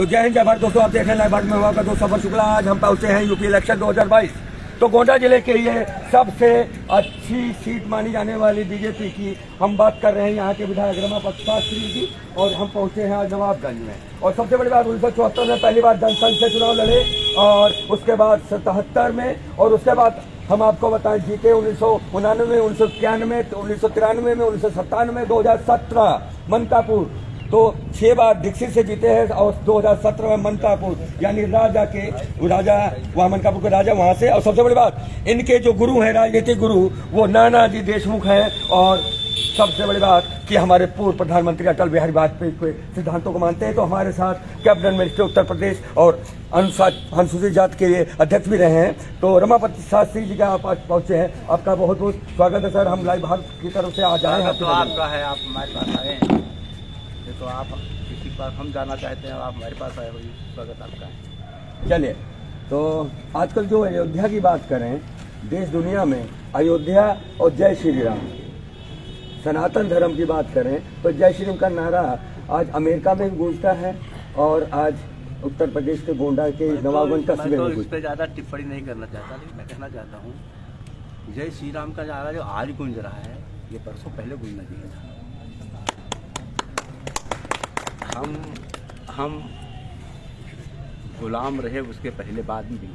तो जय हिंद जय भारत दोस्तों, आप देख रहे हैं लाइव भारत में हुआ का दोस्त सफर शुक्ला। आज हम पहुंचे हैं यूपी इलेक्शन 2022। तो गोंडा जिले के लिए सबसे अच्छी सीट मानी जाने वाली बीजेपी की हम बात कर रहे हैं यहाँ के विधायक रमापति शास्त्री जी, और हम पहुंचे हैं आज नवाबगंज में। और सबसे बड़ी बात 1974 में पहली बार जनसंघ से चुनाव लड़े, और उसके बाद 77 में, और उसके बाद हम आपको बताएं जीते 1999 में, 1991, 1993 में, 1997, 2017 मनकापुर। तो 6 बार दीक्षित से जीते हैं, और 2017 में मनकापुर यानी राजा वहाँ मनकापुर के राजा वहाँ से। और सबसे बड़ी बात, इनके जो गुरु हैं, राजनीतिक गुरु, वो नानाजी देशमुख हैं। और सबसे बड़ी बात कि हमारे पूर्व प्रधानमंत्री अटल बिहारी वाजपेयी के सिद्धांतों को मानते हैं। तो हमारे साथ कैबिनेट मिनिस्टर उत्तर प्रदेश और अनुसूचित जाति के अध्यक्ष भी रहे हैं। तो रमापति शास्त्री जी का आप आज पहुंचे हैं, आपका बहुत बहुत स्वागत है सर। हम लाइव भारत की तरफ से आज आए हैं। तो आपका है, आप हमारे पास आए हैं, तो आप किसी के पास हम जाना चाहते हैं, आप हमारे पास आए हो, स्वागत आपका है। चलिए, तो आजकल जो अयोध्या की बात करें, देश दुनिया में अयोध्या और जय श्री राम, सनातन धर्म की बात करें तो जय श्री राम का नारा आज अमेरिका में गूंजता है, और आज उत्तर प्रदेश के गोंडा के नवाबगंज कस्बे में। इस पर ज़्यादा टिप्पणी नहीं करना चाहता, लेकिन मैं कहना चाहता हूँ जय श्री राम का नारा जो आज गूंज रहा है, ये परसों पहले गूंजना चाहिए था। हम गुलाम रहे उसके पहले बाद भी,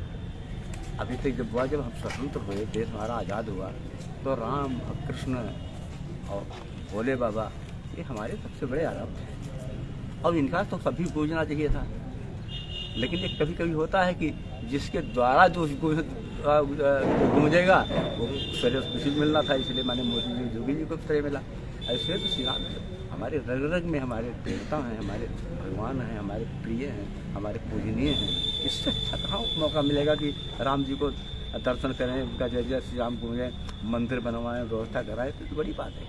अभी तक जब हम स्वतंत्र हुए, देश हमारा आज़ाद हुआ, तो राम और कृष्ण और भोले बाबा ये हमारे सबसे बड़े आराम थे, और इनका तो सभी गूंजना चाहिए था। लेकिन ये कभी कभी होता है कि जिसके द्वारा जो गूंजेगा वो पहले खुशी मिलना था, इसलिए मैंने मोदी जी जोगी जी को श्रेय मिला। ऐसे तो श्री राम हमारे रग रग में हमारे देवता हैं, हमारे भगवान हैं, हमारे प्रिय हैं, हमारे पूजनीय हैं। इससे अच्छा कहाँ मौका मिलेगा कि राम जी को दर्शन करें, उनका जय जय श्री राम गूंजें, मंदिर बनवाएं, व्यवस्था कराएं, तो बड़ी बात है,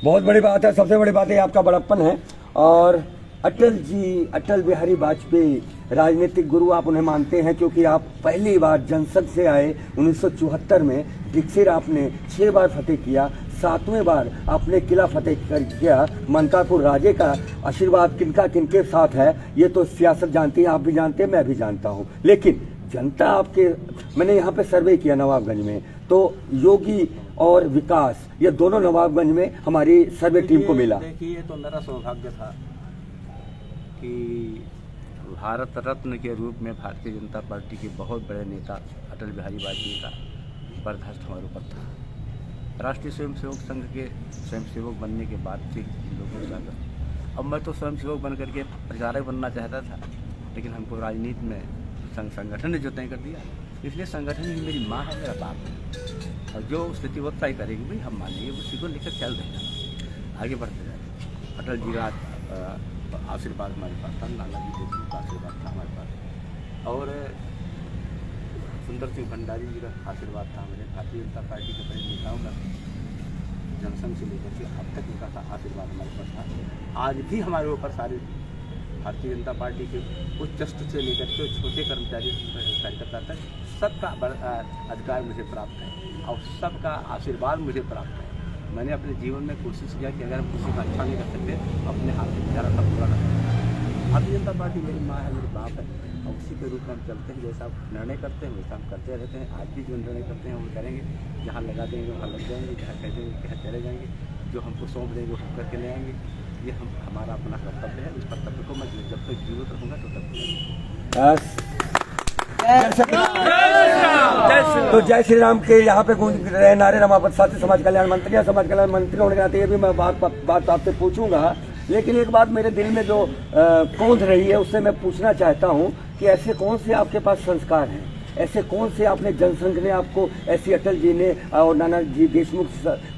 बहुत बड़ी बात है। सबसे बड़ी बात है आपका बड़प्पन है। और अटल जी, अटल बिहारी वाजपेयी राजनीतिक गुरु आप उन्हें मानते हैं, क्योंकि आप पहली बार जनसंघ से आए 1974 में, दीक्षित आपने 6 बार फतेह किया, 7वें बार आपने किला फतेह कर किया। मनकापुर राजे का आशीर्वाद किनके साथ है ये तो सियासत जानती है, आप भी जानते हैं, मैं भी जानता हूँ। लेकिन जनता आपके, मैंने यहाँ पे सर्वे किया नवाबगंज में, तो योगी और विकास ये दोनों नवाबगंज में हमारी सर्वे टीम को मिला। देखिए, तो मेरा सौभाग्य था कि भारत रत्न के रूप में भारतीय जनता पार्टी के बहुत बड़े नेता अटल बिहारी वाजपेयी का बर्दाश्त हमारे ऊपर था। राष्ट्रीय स्वयंसेवक संघ के स्वयंसेवक बनने के बाद से लोगों का, अब मैं तो स्वयंसेवक बन करके प्रचारक बनना चाहता था, लेकिन हमको राजनीति में संगठन ने जो तय कर दिया, इसलिए संगठन ही मेरी माँ है, मेरा बाप है, और जो स्थिति वो तय करेगी भाई हम मानेंगे, उसी को लेकर चल रहे हैं, आगे बढ़ते जाए। अटल जी का आशीर्वाद हमारे पास था, नानाजी देशमुख का आशीर्वाद था हमारे पास, और सुंदर सिंह भंडारी जी का आशीर्वाद था, हमारे भारतीय जनता पार्टी के बड़े नेताओं का जनसंघ से लेकर के अब तक उनका आशीर्वाद हमारे पास था। आज भी हमारे ऊपर सारे भारतीय जनता पार्टी के उच्च स्तर से लेकर के छोटे कर्मचारी कार्यकर्ता तक सबका अधिकार मुझे प्राप्त है, और सबका आशीर्वाद मुझे प्राप्त है। मैंने अपने जीवन में कोशिश किया कि अगर हम किसी का अच्छा नहीं कर सकते, अपने हाथ से बेचारा सब पूरा कर सकते। भारतीय जनता पार्टी मेरी माँ है, मेरे बाप है, और उसी के रूप में हम चलते हैं। जैसा निर्णय करते हैं वैसा हम करते रहते हैं। आज भी जो निर्णय करते हैं वो करेंगे, जहाँ लगा देंगे वहाँ लग जाएंगे, जहाँ कह देंगे कहाँ चले जाएंगे, जो हमको सौंप देंगे वो हम करके ले आएंगे। ये हमारा अपना कर्तव्य है, इस कर्तव्य को मैं जब तक जीवित रहूँगा तो तब तो जय श्री राम के यहाँ पे गूंज रहे नारे रमापति शास्त्री समाज कल्याण मंत्री या समाज कल्याण मंत्री होने के नाते ये भी मैं बात आपसे पूछूंगा। लेकिन एक बात मेरे दिल में जो कौंध रही है उससे मैं पूछना चाहता हूँ कि ऐसे कौन से आपके पास संस्कार हैं, ऐसे कौन से आपने जनसंघ ने आपको, ऐसी अटल जी ने और नानाजी देशमुख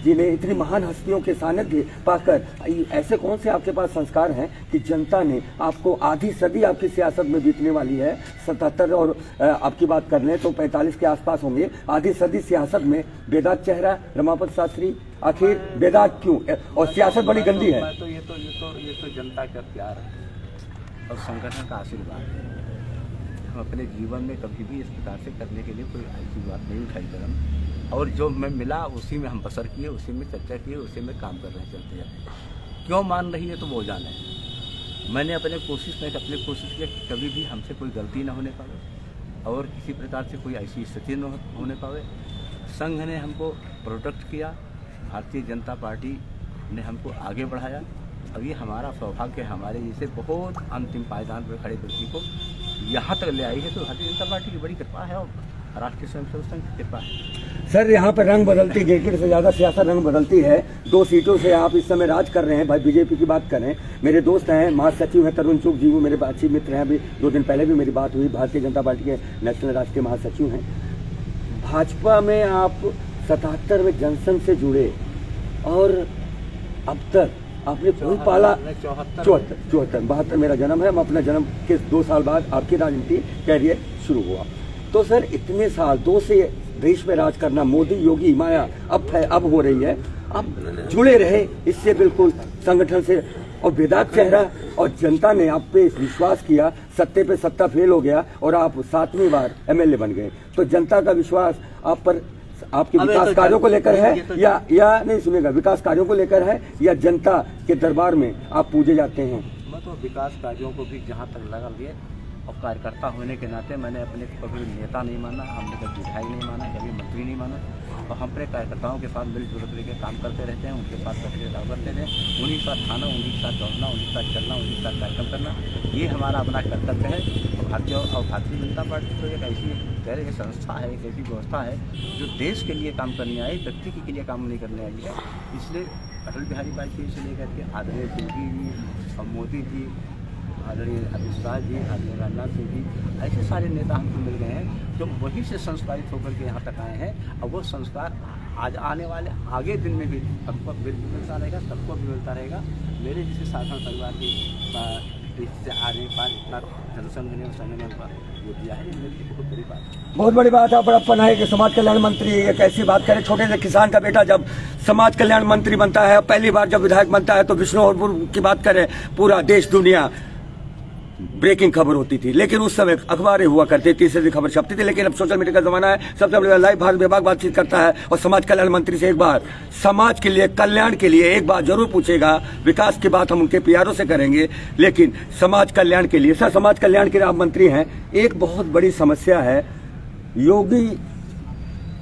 जी ने इतनी महान हस्तियों के सानिध्य पाकर ऐसे कौन से आपके पास संस्कार हैं कि जनता ने आपको, आधी सदी आपकी सियासत में बीतने वाली है, 77 और आपकी बात कर लें तो 45 के आसपास होंगे, आधी सदी सियासत में बेदाग चेहरा रमापति शास्त्री, आखिर बेदाग क्यों? और सियासत बड़ी गंदी है। ये तो जनता का प्यार है और संगठन का आशीर्वाद है। हम अपने जीवन में कभी भी इस प्रकार से करने के लिए कोई ऐसी बात नहीं उठाई कदम, और जो मैं मिला उसी में हम बसर किए, उसी में चर्चा किए, उसी में काम कर रहे हैं, चलते जाते हैं। क्यों मान रही है तो वो जाने, मैंने अपने कोशिश किया कि कभी भी हमसे कोई गलती न होने पावे और किसी प्रकार से कोई ऐसी स्थिति न होने पावे। संघ ने हमको प्रोटेक्ट किया, भारतीय जनता पार्टी ने हमको आगे बढ़ाया। अब ये हमारा सौभाग्य है, हमारे जैसे बहुत अंतिम पायदान पर खड़े व्यक्ति को यहाँ तक ले आई है, तो भारतीय जनता पार्टी की बड़ी कृपा है और राष्ट्रीय स्वयंसेवक संघ की कृपा है। सर यहाँ पर रंग बदलती, गेटगेट से ज़्यादा सियासत रंग बदलती है। 2 सीटों से आप इस समय राज कर रहे हैं। भाई बीजेपी की बात करें, मेरे दोस्त हैं, महासचिव हैं तरुण चुग जी, वो मेरे अच्छे मित्र हैं। अभी 2 दिन पहले भी मेरी बात हुई, भारतीय जनता पार्टी के नेशनल राष्ट्रीय महासचिव हैं। भाजपा में आप 77 में जनसंघ से जुड़े और अब तक आपने कोई पाला 74 मेरा जन्म है। हम अपना जन्म के 2 साल बाद आपकी राजनीति कैरियर शुरू हुआ। तो सर इतने साल 2 से देश में राज करना, मोदी योगी माया अब हो रही है, अब जुड़े रहे इससे बिल्कुल संगठन से, और बेदाग चेहरा, और जनता ने आप पे विश्वास किया, सत्ते पे सत्ता फेल हो गया और आप 7वीं बार एमएलए बन गए। तो जनता का विश्वास आप पर आपके विकास कार्यों को लेकर है या नहीं, सुनेगा, विकास कार्यों को लेकर है या जनता के दरबार में आप पूजे जाते हैं? मैं तो विकास कार्यों को भी जहाँ तक लगा लिए, और कार्यकर्ता होने के नाते मैंने अपने कभी नेता नहीं माना, हमने कभी विधायक नहीं माना, कभी मंत्री नहीं माना, और हम अपने कार्यकर्ताओं के साथ मिलजुल करके काम करते रहते हैं, उनके साथ बैठे काम करते हैं, उन्हीं के साथ खाना, उन्हीं के साथ दौड़ना, उन्हीं के साथ चलना, उन्हीं के साथ कार्यक्रम करना, ये हमारा अपना कर्तव्य है। भारतीय जनता पार्टी तो एक ऐसी संस्था है, एक ऐसी व्यवस्था है जो देश के लिए काम करने आई, व्यक्ति के लिए काम नहीं करने आई है। इसलिए अटल बिहारी वाजपेयी से लेकर के आदरणीय योगी जी और मोदी जी, आदरणीय अमित शाह जी, आदरणीय राजनाथ सिंह जी, ऐसे सारे नेता हमको मिल गए हैं जो वहीं से संस्कारित होकर के यहाँ तक आए हैं, और वो संस्कार आज आने वाले आगे दिन में भी सबको मिलता रहेगा, सबको भी मिलता रहेगा। मेरे जैसे साधारण परिवार के से आने पर इतना जनसंघ ने और संघ ने वो दिया है, मेरी बहुत बड़ी बात है। बहुत बड़ी बात है। बड़प्पन है कि समाज कल्याण मंत्री एक ऐसी बात करे, छोटे से किसान का बेटा जब समाज कल्याण मंत्री बनता है, पहली बार जब विधायक बनता है, तो विष्णुपुर की बात करें, पूरा देश दुनिया ब्रेकिंग खबर होती थी। लेकिन उस समय अखबारें हुआ करती, तीसरी खबर छपती थी। लेकिन अब सोशल मीडिया का जमाना है, सबसे बड़ा लाइव भारत विभाग बातचीत करता है और समाज कल्याण मंत्री से एक बार समाज के लिए, कल्याण के लिए एक बात जरूर पूछेगा। विकास की बात हम उनके पीआरओ से करेंगे, लेकिन समाज कल्याण के लिए, सर समाज कल्याण के आप मंत्री हैं, एक बहुत बड़ी समस्या है, योगी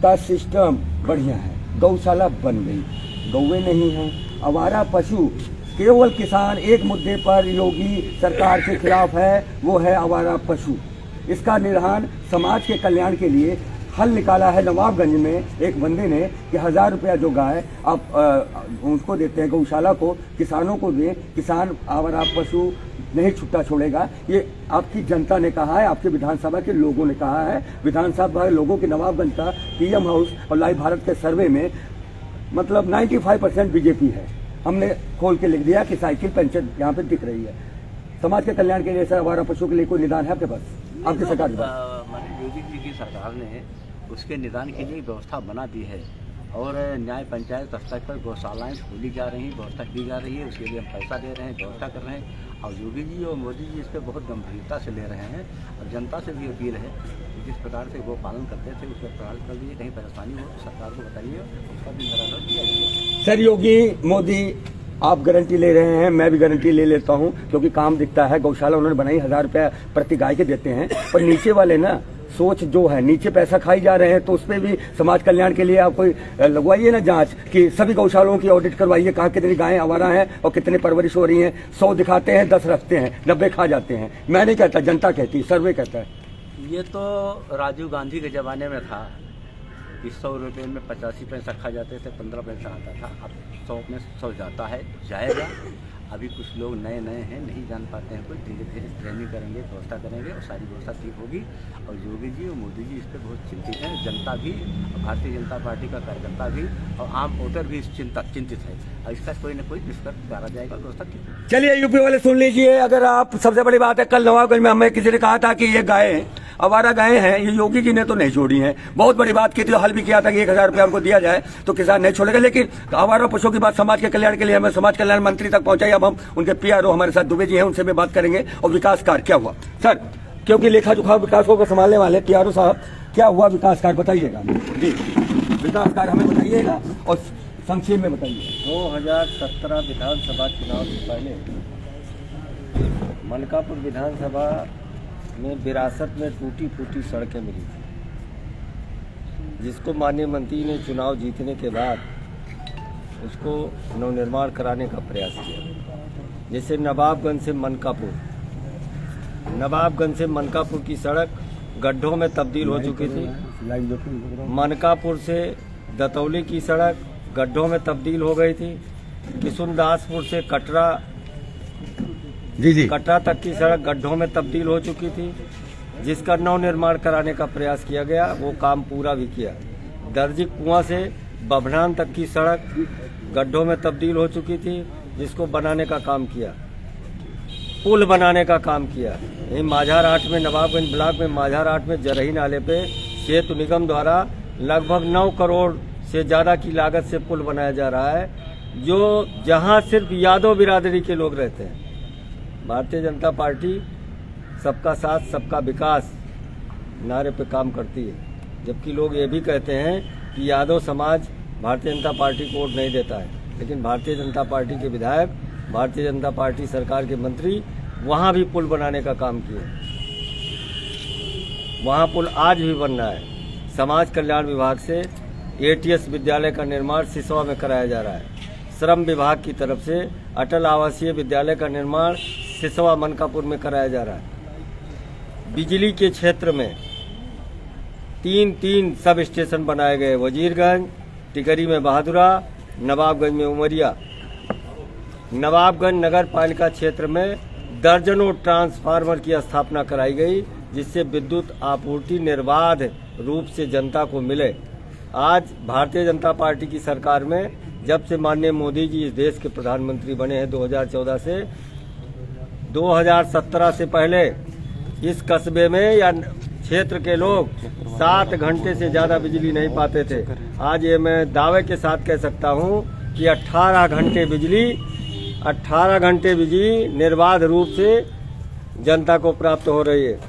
का सिस्टम बढ़िया है, गौशाला बन गई, गौवे नहीं है, आवारा पशु, केवल किसान एक मुद्दे पर योगी सरकार के खिलाफ है, वो है आवारा पशु। इसका निर्धारण समाज के कल्याण के लिए हल निकाला है नवाबगंज में एक बंदे ने कि 1000 रुपया जो गाय आप उनको देते हैं, गौशाला को किसानों को दें, किसान आवारा पशु नहीं छुट्टा छोड़ेगा। ये आपकी जनता ने कहा है, आपके विधानसभा के लोगों ने कहा है। विधानसभा लोगों के नवाबगंज का पीएम हाउस और लाइव भारत के सर्वे में मतलब 95% बीजेपी है। हमने खोल के लिख दिया कि साइकिल पेंशन यहाँ पे दिख रही है। समाज के कल्याण के लिए सर आवारा पशुओं के लिए कोई निदान है आपके पास, आपकी सरकार के पास? योगी जी की सरकार ने उसके निदान के लिए व्यवस्था बना दी है, और न्याय पंचायत स्तर पर गौशालाएँ खोली जा रही, व्यवस्था की जा रही है, उसके लिए हम पैसा दे रहे हैं, व्यवस्था कर रहे हैं। और योगी जी और मोदी जी इस पर बहुत गंभीरता से ले रहे हैं, और जनता से भी अपील है जिस प्रकार से वो पालन करते थे उस पर पालन कर दीजिए, कहीं परेशानी हो तो सरकार को बताइए, उसका भी निराकरण किया जाएगा। सर योगी मोदी आप गारंटी ले रहे हैं, मैं भी गारंटी ले लेता हूं, क्योंकि काम दिखता है। गौशाला उन्होंने बनाई, 1000 रुपया प्रति गाय के देते हैं, पर नीचे वाले ना सोच जो है, नीचे पैसा खाई जा रहे हैं, तो उस पर भी समाज कल्याण के लिए आप कोई लगवाइए ना जांच कि सभी गौशालाओं की ऑडिट करवाइए, कहाँ कितनी गायें आवारा हैं और कितने परवरिश हो रही हैं। 100 दिखाते हैं, 10 रखते हैं, 90 खा जाते हैं। मैं नहीं कहता, जनता कहती, सर्वे कहता है। ये तो राजीव गांधी के ज़माने में था कि 100 रुपये में 85 पैसा खा जाते थे, 15 पैसा आता था। अब 100 में 100 जाता है, जाएगा। अभी कुछ लोग नए हैं, नहीं जान पाते हैं, कुछ धीरे धीरे ट्रेनिंग करेंगे, व्यवस्था करेंगे और सारी व्यवस्था ठीक होगी। और योगी जी और मोदी जी इस पर बहुत चिंतित हैं, जनता भी, भारतीय जनता पार्टी का कार्यकर्ता भी और आम वोटर भी चिंतित है, और इसका कोई न कोई निष्कर्ष निकाला जाएगा, व्यवस्था ठीक। चलिए यूपी वाले सुन लीजिए, अगर आप, सबसे बड़ी बात है, कल नवाबगंज में हमें किसी ने कहा था कि ये गायें आवारा गायें हैं, ये योगी जी ने तो नहीं छोड़ी हैं। बहुत बड़ी बात की थी, हल भी किया था कि 1000 रुपया हमको दिया जाए तो किसान नहीं छोड़ेगा। लेकिन आवारा पशुओं की बात समाज के कल्याण के लिए हमें समाज कल्याण मंत्री तक पहुंचाई। अब हम उनके पीआरओ हमारे साथ दुबे जी हैं, उनसे भी बात करेंगे। और विकास कार्य क्या हुआ सर, क्योंकि लेखा जोखा विकास को संभालने वाले पीआरओ साहब, क्या हुआ विकास कार्य बताइएगा जी, विकास कार्य हमें बताइएगा और संक्षेप में बताइए। 2017 विधानसभा चुनाव से पहले मनकापुर विधानसभा में विरासत में टूटी फूटी सड़कें मिली थी, जिसको माननीय मंत्री ने चुनाव जीतने के बाद उसको नवनिर्माण कराने का प्रयास किया। जैसे नवाबगंज से मनकापुर की सड़क गड्ढों में तब्दील हो चुकी थी। मनकापुर से दतौली की सड़क गड्ढों में तब्दील हो गई थी। किशुनदासपुर से कटरा तक की सड़क गड्ढों में तब्दील हो चुकी थी, जिसका नवनिर्माण कराने का प्रयास किया गया। वो काम पूरा भी किया। दर्जी कुआं से बभनान तक की सड़क गड्ढों में तब्दील हो चुकी थी, जिसको बनाने का काम किया। पुल बनाने का काम किया। यही माझारहाट में, नवाबगंज ब्लॉक में माझारहाट में जरही नाले पे सेतु निगम द्वारा लगभग 9 करोड़ से ज़्यादा की लागत से पुल बनाया जा रहा है, जो जहां सिर्फ यादव बिरादरी के लोग रहते हैं। भारतीय जनता पार्टी सबका साथ सबका विकास नारे पे काम करती है, जबकि लोग ये भी कहते हैं कि यादव समाज भारतीय जनता पार्टी को वोट नहीं देता है, लेकिन भारतीय जनता पार्टी के विधायक, भारतीय जनता पार्टी सरकार के मंत्री वहाँ भी पुल बनाने का काम किए। वहाँ पुल आज भी बन रहा है। समाज कल्याण विभाग से ATS विद्यालय का निर्माण सिसवा में कराया जा रहा है। श्रम विभाग की तरफ से अटल आवासीय विद्यालय का निर्माण सिसवा मनकापुर में कराया जा रहा है। बिजली के क्षेत्र में 3 सब स्टेशन बनाए गए। वजीरगंज, टिकरी में बहादुरा, नवाबगंज में उमरिया। नवाबगंज नगर पालिका क्षेत्र में दर्जनों ट्रांसफार्मर की स्थापना कराई गई, जिससे विद्युत आपूर्ति निर्बाध रूप से जनता को मिले। आज भारतीय जनता पार्टी की सरकार में, जब से माननीय मोदी जी इस देश के प्रधानमंत्री बने हैं 2014 से, 2017 से पहले इस कस्बे में या क्षेत्र के लोग 7 घंटे से ज्यादा बिजली नहीं पाते थे। आज ये मैं दावे के साथ कह सकता हूँ कि 18 घंटे बिजली निर्बाध रूप से जनता को प्राप्त हो रही है।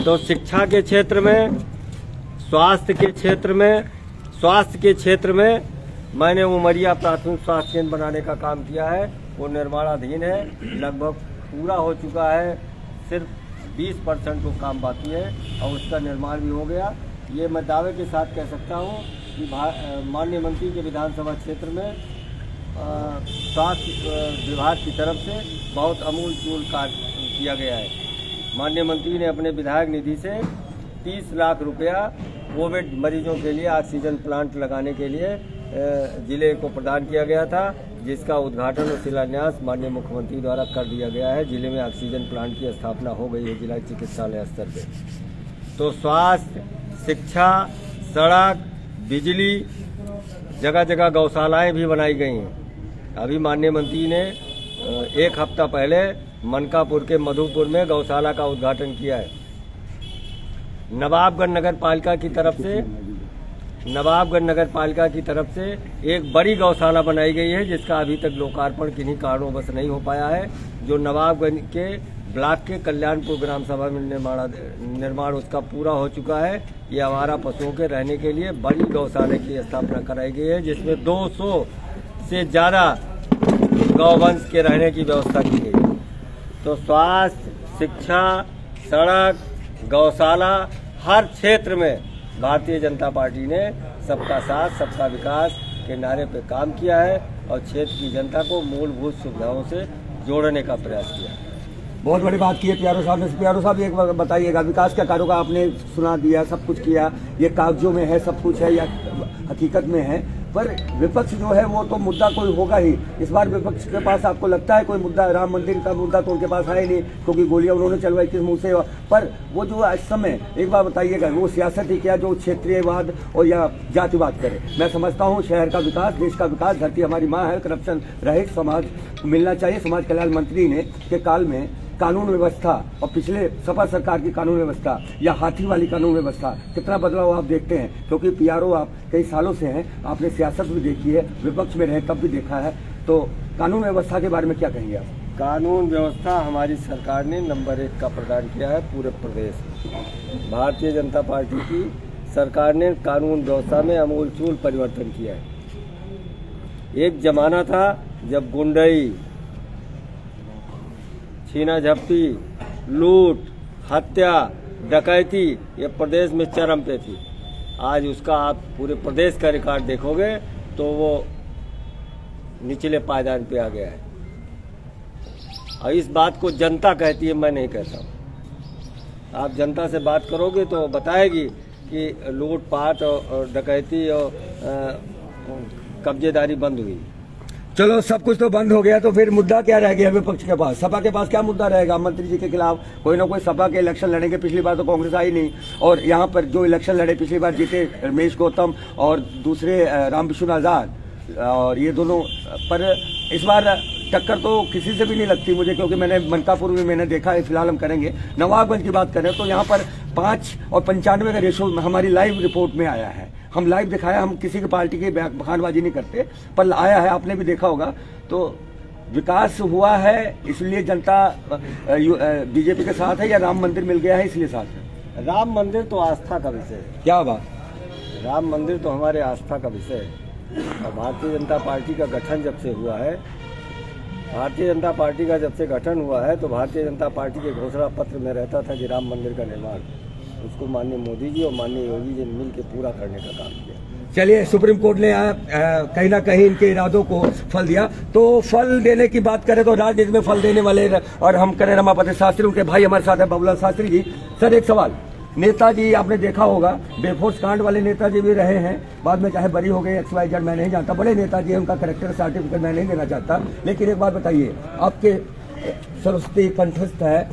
तो शिक्षा के क्षेत्र में, स्वास्थ्य के क्षेत्र में मैंने उमरिया प्राथमिक स्वास्थ्य केंद्र बनाने का काम किया है। वो निर्माणाधीन है, लगभग पूरा हो चुका है। सिर्फ 20% को काम बाकी है और उसका निर्माण भी हो गया। ये मैं दावे के साथ कह सकता हूँ कि माननीय मंत्री के विधानसभा क्षेत्र में स्वास्थ्य विभाग की तरफ से बहुत अमूलचूल कार्य किया गया है। माननीय मंत्री ने अपने विधायक निधि से 30 लाख रुपया कोविड मरीजों के लिए ऑक्सीजन प्लांट लगाने के लिए जिले को प्रदान किया गया था, जिसका उद्घाटन और शिलान्यास माननीय मुख्यमंत्री द्वारा कर दिया गया है। जिले में ऑक्सीजन प्लांट की स्थापना हो गई है जिला चिकित्सालय स्तर पे। तो स्वास्थ्य, शिक्षा, सड़क, बिजली, जगह जगह गौशालाएं भी बनाई गई हैं। अभी माननीय मंत्री ने 1 हफ्ता पहले मनकापुर के मधुपुर में गौशाला का उद्घाटन किया है। नवाबगंज नगर पालिका की तरफ से एक बड़ी गौशाला बनाई गई है, जिसका अभी तक लोकार्पण किन्हीं कारणों से नहीं हो पाया है। जो नवाबगंज के ब्लॉक के कल्याणपुर ग्राम सभा में निर्माण उसका पूरा हो चुका है। ये आवारा पशुओं के रहने के लिए बड़ी गौशाला की स्थापना कराई गई है, जिसमें 200 से ज्यादा गौवंश के रहने की व्यवस्था की गई। तो स्वास्थ्य, शिक्षा, सड़क, गौशाला, हर क्षेत्र में भारतीय जनता पार्टी ने सबका साथ सबका विकास के नारे पे काम किया है और क्षेत्र की जनता को मूलभूत सुविधाओं से जोड़ने का प्रयास किया। बहुत बड़ी बात की है प्यारो साहब ने। प्यारो साहब एक बार बताइएगा, विकास के कार्यों का आपने सुना दिया, सब कुछ किया, ये कागजों में है, सब कुछ है या हकीकत में है, पर विपक्ष जो है वो तो मुद्दा कोई होगा ही। इस बार विपक्ष के पास आपको लगता है कोई मुद्दा? राम मंदिर का मुद्दा तो उनके पास है ही नहीं, क्योंकि गोलियां उन्होंने चलवाई किस मुंह से। पर वो जो इस समय, एक बार बताइएगा, वो सियासत ही क्या जो क्षेत्रीयवाद और या जातिवाद करे? मैं समझता हूँ शहर का विकास, देश का विकास, धरती हमारी माँ है, करप्शन रहित समाज मिलना चाहिए। समाज कल्याण मंत्री ने के काल में कानून व्यवस्था और पिछले सपा सरकार की कानून व्यवस्था या हाथी वाली कानून व्यवस्था कितना बदलाव आप देखते हैं? क्योंकि PRO आप कई सालों से हैं, आपने सियासत भी देखी है, विपक्ष में रहे तब भी देखा है, तो कानून व्यवस्था के बारे में क्या कहेंगे आप? कानून व्यवस्था हमारी सरकार ने नंबर 1 का प्रदान किया है पूरे प्रदेश में। भारतीय जनता पार्टी की सरकार ने कानून व्यवस्था में अमूलचूल परिवर्तन किया है। एक जमाना था जब गुंडई, छीना झपटी, लूट, हत्या, डकैती ये प्रदेश में चरम पे थी। आज उसका आप पूरे प्रदेश का रिकॉर्ड देखोगे तो वो निचले पायदान पे आ गया है। और इस बात को जनता कहती है, मैं नहीं कहता हूँ। आप जनता से बात करोगे तो बताएगी कि लूटपाट और डकैती और कब्जेदारी बंद हुई। चलो सब कुछ तो बंद हो गया, तो फिर मुद्दा क्या रह गया विपक्ष के पास? सपा के पास क्या मुद्दा रहेगा? मंत्री जी के खिलाफ कोई ना कोई सपा के इलेक्शन लड़ेंगे। पिछली बार तो कांग्रेस आई नहीं, और यहाँ पर जो इलेक्शन लड़े पिछली बार जीते रमेश गौतम और दूसरे राम विष्णु आजाद, और ये दोनों। पर इस बार टक्कर तो किसी से भी नहीं लगती मुझे, क्योंकि मैंने मनकापुर में मैंने देखा है। फिलहाल हम करेंगे नवाबगंज की बात करें तो यहाँ पर 5 और 95 का रेशो हमारी लाइव रिपोर्ट में आया है। हम लाइव दिखाया, हम किसी की पार्टी की बखानबाजी नहीं करते, पर आया है, आपने भी देखा होगा। तो विकास हुआ है, इसलिए जनता बीजेपी के साथ है, या राम मंदिर मिल गया है इसलिए साथ है? राम मंदिर तो आस्था का विषय है। क्या बात? राम मंदिर तो हमारे आस्था का विषय है। और भारतीय जनता पार्टी का गठन जब से हुआ है, भारतीय जनता पार्टी का जब से गठन हुआ है तो भारतीय जनता पार्टी के घोषणा पत्र में रहता था कि राम मंदिर का निर्माण, उसको माननीय मोदी जी और माननीय योगी जी ने मिल के पूरा करने का काम किया। चलिए, सुप्रीम कोर्ट ने कहीं ना कहीं इनके इरादों को फल दिया। तो फल देने की बात करें तो राजनीति में फल देने वाले, और हम करें रमापति शास्त्री, उनके भाई हमारे साथ है बाबूलाल शास्त्री जी। सर एक सवाल, नेताजी आपने देखा होगा, बेफोर्स कांड वाले नेताजी भी रहे हैं, बाद में चाहे बरी हो गए XYZ, मैं नहीं जानता, बड़े नेताजी हैं, उनका कैरेक्टर सर्टिफिकेट मैं नहीं देना चाहता। लेकिन एक बात बताइए, आपके सरस्वती कंठस्थ है,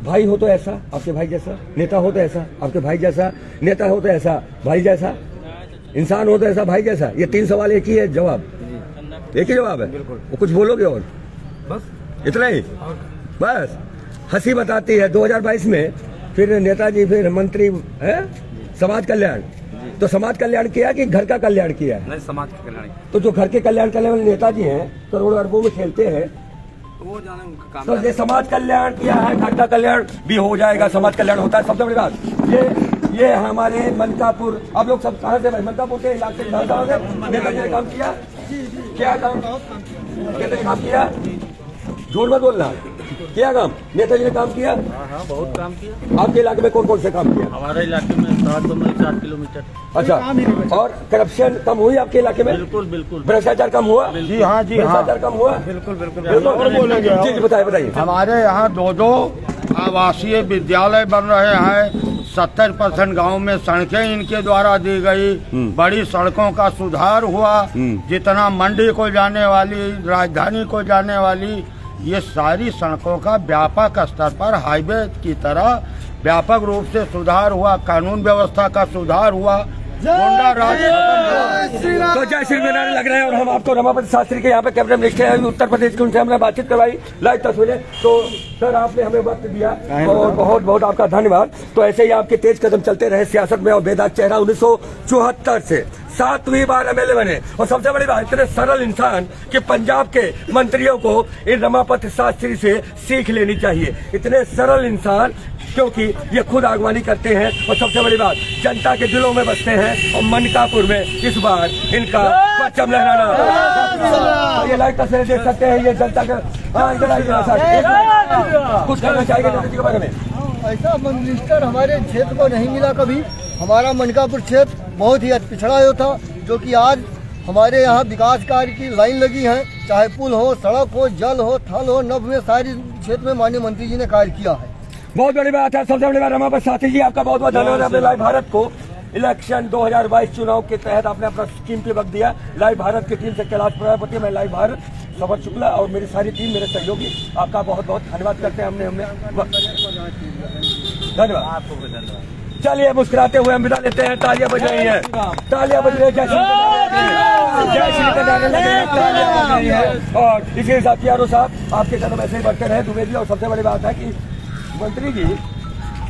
भाई हो तो ऐसा, आपके भाई जैसा नेता हो तो ऐसा, आपके भाई जैसा नेता हो तो ऐसा, भाई जैसा इंसान हो तो ऐसा, भाई जैसा। ये 3 सवाल एक ही है जवाब, एक ही जवाब है। वो कुछ बोलोगे और बस इतना ही? बस हंसी बताती है। 2022 में फिर नेताजी फिर मंत्री है समाज कल्याण, तो समाज कल्याण किया कि घर का कल्याण किया है? नहीं, समाज का कल्याण। तो जो घर के कल्याण करने वाले नेताजी हैं, करोड़ों अरबों में खेलते हैं, वो जाने उनका काम। तो ये समाज कल्याण किया है, घर का कल्याण भी हो जाएगा, समाज कल्याण होता है। सबसे बड़ी बात ये हमारे मनकापुर, आप लोग सब कहाँ से? मनकापुर के इलाके से नेताजी ने काम किया। क्या काम किया? जोर में बोलना, क्या काम नेताजी ने काम किया? हाँ, बहुत काम किया। आपके इलाके में कौन कौन से काम किया? हमारे इलाके में 4 किलोमीटर। अच्छा, और करप्शन कम हुई आपके इलाके में? बिल्कुल बिल्कुल। भ्रष्टाचार कम हुआ? जी हाँ, जी हाँ, भ्रष्टाचार कम हुआ? बिल्कुल बिल्कुल। जी बताइए। हमारे यहाँ 2 आवासीय विद्यालय बन रहे हैं। 70% गांव में सड़कें इनके द्वारा दी गई। बड़ी सड़कों का सुधार हुआ। जितना मंडी को जाने वाली, राजधानी को जाने वाली, ये सारी सड़कों का व्यापक स्तर पर हाईवे की तरह व्यापक रूप से सुधार हुआ। कानून व्यवस्था का सुधार हुआ। गुंडा राज तो जय श्री नारायण लग रहे हैं। और हम आपको रमापति शास्त्री के यहाँ पे कैबिनेट मिनिस्टर हैं उत्तर प्रदेश के, उनसे हमने बातचीत करवाई, लाइव तस्वीरें। तो सर आपने हमें वक्त दिया और बहुत बहुत आपका धन्यवाद। तो ऐसे ही आपके तेज कदम चलते रहे सियासत में। और बेदाग चेहरा 1974 से 7वीं बार MLA बने। और सबसे बड़ी बात, इतने सरल इंसान कि पंजाब के मंत्रियों को इन रमापति शास्त्री से सीख लेनी चाहिए। इतने सरल इंसान, क्योंकि ये खुद आगवानी करते हैं और सबसे बड़ी बात जनता के दिलों में बसते हैं। और मनकापुर में इस बार इनका परचम लहराना, ये लाइव तस्वीरें देख सकते हैं। ये जनता का कुछ कहना चाहेंगे जनता के बारे में? ऐसा मिनिस्टर हमारे क्षेत्र को नहीं मिला कभी। हमारा मनकापुर क्षेत्र बहुत ही पिछड़ा हुआ था, जो कि आज हमारे यहाँ विकास कार्य की लाइन लगी है। चाहे पुल हो, सड़क हो, जल हो, थल हो, नभ में सारी क्षेत्र में माननीय मंत्री जी ने कार्य किया है। बहुत बड़ी बात है। सबसे बड़ी बात रमापति शास्त्री जी, आपका बहुत बहुत धन्यवाद। आपने लाइव भारत को इलेक्शन 2022 चुनाव के तहत आपने अपना कीमती वक्त दिया। लाइव भारत की टीम से कैलाश प्रजापति, मैं लाइव भारत सफर शुक्ला और मेरी सारी टीम, मेरे सहयोगी, आपका बहुत बहुत धन्यवाद करते हैं। हमने धन्यवाद, आपको भी धन्यवाद। चलिए मुस्कुराते हुए हम विदा लेते हैं। तालियां बज रही हैं, तालियां बज रही है, जय श्री के नारे लगे हैं, तालियां बज रही है। और इसी हिसाब से यारो साहब आपके कदम ऐसे ही बढ़ते रहे दुबे। और सबसे बड़ी बात है कि मंत्री जी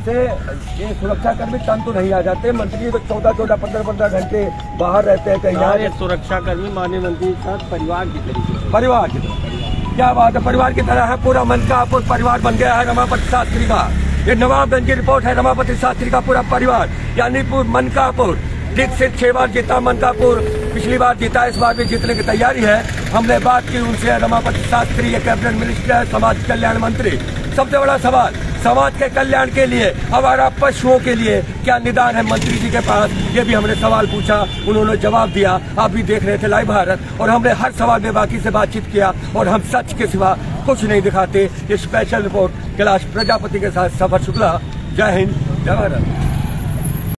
से ये सुरक्षा कर्मी तन तो नहीं आ जाते। मंत्री तो 14-14, 15-15 घंटे बाहर रहते हैं कहीं। सुरक्षा कर्मी माननीय मंत्री के साथ परिवार की तरीके, परिवार की तरह, क्या बात है, परिवार की तरह है। पूरा मनकापुर परिवार बन गया है रमापति शास्त्री का। ये नवाबगंज की रिपोर्ट है, रमापति शास्त्री का पूरा परिवार, यानी मनकापुर दीक्षित 6 बार जीता मनकापुर, पिछली बार जीता, इस बार भी जीतने की तैयारी है। हमने बात की उनसे, रमापति शास्त्री ये कैबिनेट मिनिस्टर, समाज कल्याण मंत्री। सबसे बड़ा सवाल समाज के कल्याण के लिए, हमारा पशुओं के लिए क्या निदान है मंत्री जी के पास, ये भी हमने सवाल पूछा, उन्होंने जवाब दिया। आप भी देख रहे थे लाइव भारत, और हमने हर सवाल में बाकी से बातचीत किया और हम सच के सिवा कुछ नहीं दिखाते। ये स्पेशल रिपोर्ट कैलाश प्रजापति के साथ सफर शुक्ला। जय हिंद, जय भारत।